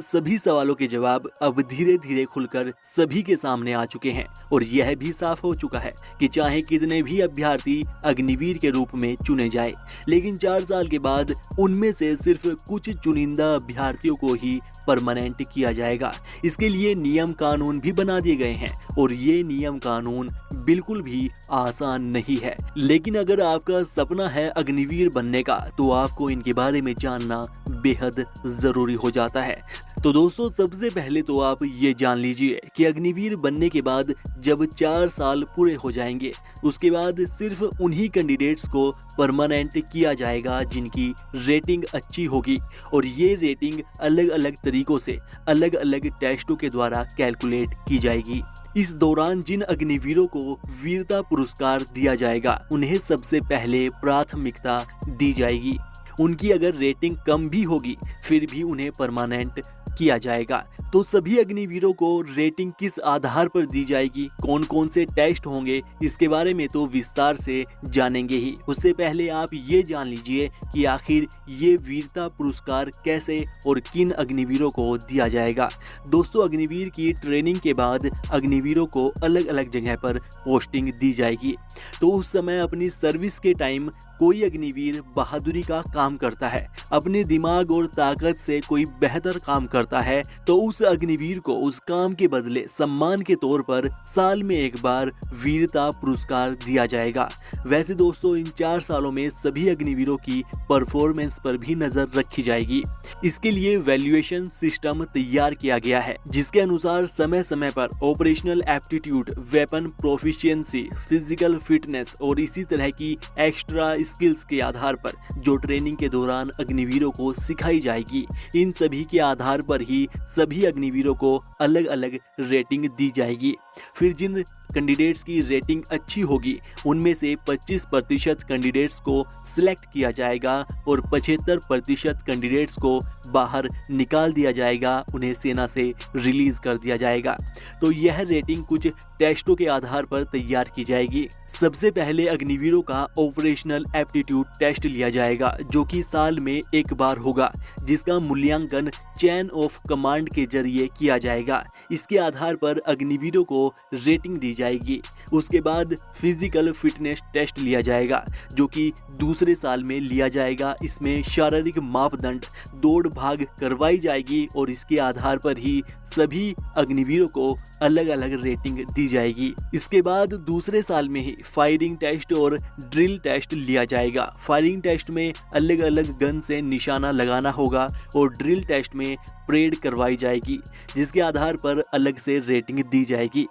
सभी सवालों के जवाब अब धीरे धीरे खुलकर सभी के सामने आ चुके हैं और यह भी साफ हो चुका है कि चाहे कितने भी अभ्यर्थी अग्निवीर के रूप में चुने जाए, लेकिन 4 साल के बाद उनमें से सिर्फ कुछ चुनिंदा अभ्यर्थियों को ही परमानेंट किया जाएगा। इसके लिए नियम कानून भी बना दिए गए हैं और ये नियम कानून बिल्कुल भी आसान नहीं है। लेकिन अगर आपका सपना है अग्निवीर बनने का तो आपको इनके बारे में जानना बेहद जरूरी हो जाता है। तो दोस्तों, सबसे पहले तो आप ये जान लीजिए कि अग्निवीर बनने के बाद जब 4 साल पूरे हो जाएंगे, उसके बाद सिर्फ उन्हीं कैंडिडेट्स को परमानेंट किया जाएगा जिनकी रेटिंग अच्छी होगी और ये रेटिंग अलग अलग तरीकों से अलग अलग टेस्टों के द्वारा कैलकुलेट की जाएगी। इस दौरान जिन अग्निवीरों को वीरता पुरस्कार दिया जाएगा उन्हें सबसे पहले प्राथमिकता दी जाएगी। उनकी अगर रेटिंग कम भी होगी फिर भी उन्हें परमानेंट किया जाएगा। तो सभी अग्निवीरों को रेटिंग किस आधार पर दी जाएगी, कौन कौन से टेस्ट होंगे, इसके बारे में तो विस्तार से जानेंगे ही। उससे पहले आप ये जान लीजिए कि आखिर ये वीरता पुरस्कार कैसे और किन अग्निवीरों को दिया जाएगा। दोस्तों, अग्निवीर की ट्रेनिंग के बाद अग्निवीरों को अलग अलग जगह पर पोस्टिंग दी जाएगी। तो उस समय अपनी सर्विस के टाइम कोई अग्निवीर बहादुरी का काम करता है, अपने दिमाग और ताकत से कोई बेहतर काम करता है, तो उस अग्निवीर को उस काम के बदले सम्मान के तौर पर साल में एक बार वीरता पुरस्कार दिया जाएगा। वैसे दोस्तों, इन 4 सालों में सभी अग्निवीरों की परफॉर्मेंस पर भी नजर रखी जाएगी। इसके लिए वैल्यूएशन सिस्टम तैयार किया गया है, जिसके अनुसार समय समय पर operational aptitude, weapon proficiency, physical fitness और इसी तरह की एक्स्ट्रा स्किल्स के आधार पर जो ट्रेनिंग के दौरान अग्निवीरों को सिखाई जाएगी, इन सभी के आधार पर ही सभी अग्निवीरों को अलग अलग रेटिंग दी जाएगी। फिर जिन कैंडिडेट्स की रेटिंग अच्छी होगी उनमें से 25% कैंडिडेट्स को सिलेक्ट किया जाएगा और 75% कैंडिडेट्स को बाहर निकाल दिया जाएगा, उन्हें सेना से रिलीज कर दिया जाएगा। तो यह रेटिंग कुछ टेस्टों के आधार पर तैयार की जाएगी। सबसे पहले अग्निवीरों का ऑपरेशनल एप्टीट्यूड टेस्ट लिया जाएगा, जो कि साल में एक बार होगा, जिसका मूल्यांकन चेन ऑफ कमांड के जरिए किया जाएगा। इसके आधार पर अग्निवीरों को रेटिंग दी जाएगी। उसके बाद फिजिकल फिटनेस टेस्ट लिया जाएगा, जो कि दूसरे साल में लिया जाएगा। इसमें शारीरिक मापदंड, दौड़ भाग करवाई जाएगी और इसके आधार पर ही सभी अग्निवीरों को अलग अलग रेटिंग दी जाएगी। इसके बाद दूसरे साल में ही फायरिंग टेस्ट और ड्रिल टेस्ट लिया जाएगा। फायरिंग टेस्ट में अलग अलग गन से निशाना लगाना होगा और ड्रिल टेस्ट में परेड करवाई जाएगी, जिसके आधार पर अलग से रेटिंग दी जाएगी।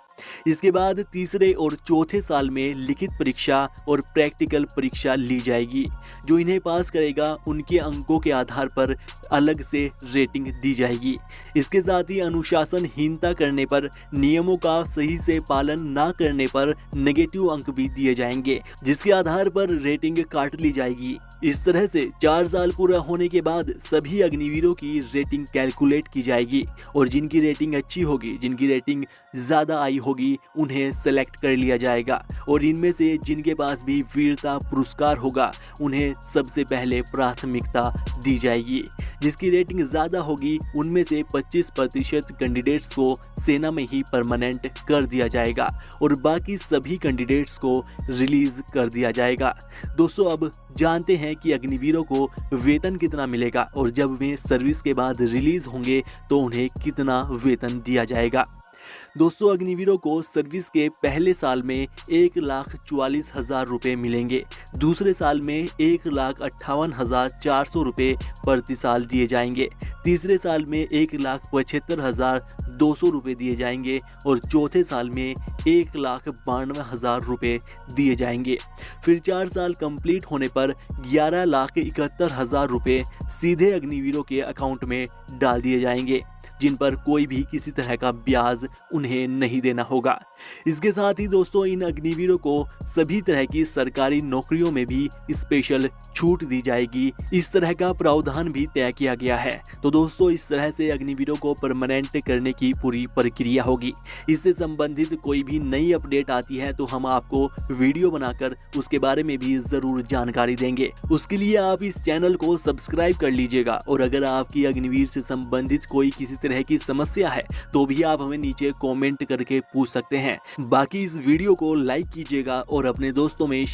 इसके बाद तीसरे और चौथे साल में लिखित परीक्षा और प्रैक्टिकल परीक्षा ली जाएगी। जो इन्हें पास करेगा उनके अंकों के आधार पर अलग से रेटिंग दी जाएगी। इसके साथ ही अनुशासनहीनता करने पर, नियमों का सही से पालन न करने पर नेगेटिव अंक भी दिए जाएंगे, जिसके आधार पर रेटिंग काट ली जाएगी। इस तरह से 4 साल पूरा होने के बाद सभी अग्निवीरों की रेटिंग कैलकुलेट की जाएगी और जिनकी रेटिंग अच्छी होगी, जिनकी रेटिंग ज़्यादा आई होगी, उन्हें सेलेक्ट कर लिया जाएगा और इनमें से जिनके पास भी वीरता पुरस्कार होगा उन्हें सबसे पहले प्राथमिकता दी जाएगी। जिसकी रेटिंग ज़्यादा होगी उनमें से 25% कैंडिडेट्स को सेना में ही परमानेंट कर दिया जाएगा और बाकी सभी कैंडिडेट्स को रिलीज कर दिया जाएगा। दोस्तों, अब जानते हैं कि अग्निवीरों को वेतन कितना मिलेगा और जब वे सर्विस के बाद रिलीज होंगे तो उन्हें कितना वेतन दिया जाएगा। दोस्तों, अग्निवीरों को सर्विस के पहले साल में 1,44,000 रुपये मिलेंगे। दूसरे साल में 1,58,400 रुपये प्रति साल दिए जाएंगे। तीसरे साल में 1,75,200 रुपये दिए जाएंगे और चौथे साल में 1,92,000 रुपये दिए जाएंगे। फिर 4 साल कंप्लीट होने पर 11,71,000 रुपये सीधे अग्निवीरों के अकाउंट में डाल दिए जाएंगे। जिन पर कोई भी किसी तरह का ब्याज उन्हें नहीं देना होगा। इसके साथ ही दोस्तों इन अग्निवीरों को सभी तरह की सरकारी नौकरियों में भी स्पेशल छूट दी जाएगी, इस तरह का प्रावधान भी तय किया गया है। तो दोस्तों इस तरह से अग्निवीरों को परमानेंट करने की पूरी प्रक्रिया होगी। इससे संबंधित कोई भी नई अपडेट आती है तो हम आपको वीडियो बनाकर उसके बारे में भी जरूर जानकारी देंगे। उसके लिए आप इस चैनल को सब्सक्राइब कर लीजिएगा और अगर आपकी अग्निवीर से संबंधित कोई किसी तरह की समस्या है तो भी आप हमें नीचे कमेंट करके पूछ सकते हैं। बाकी इस वीडियो को लाइक कीजिएगा और अपने दोस्तों में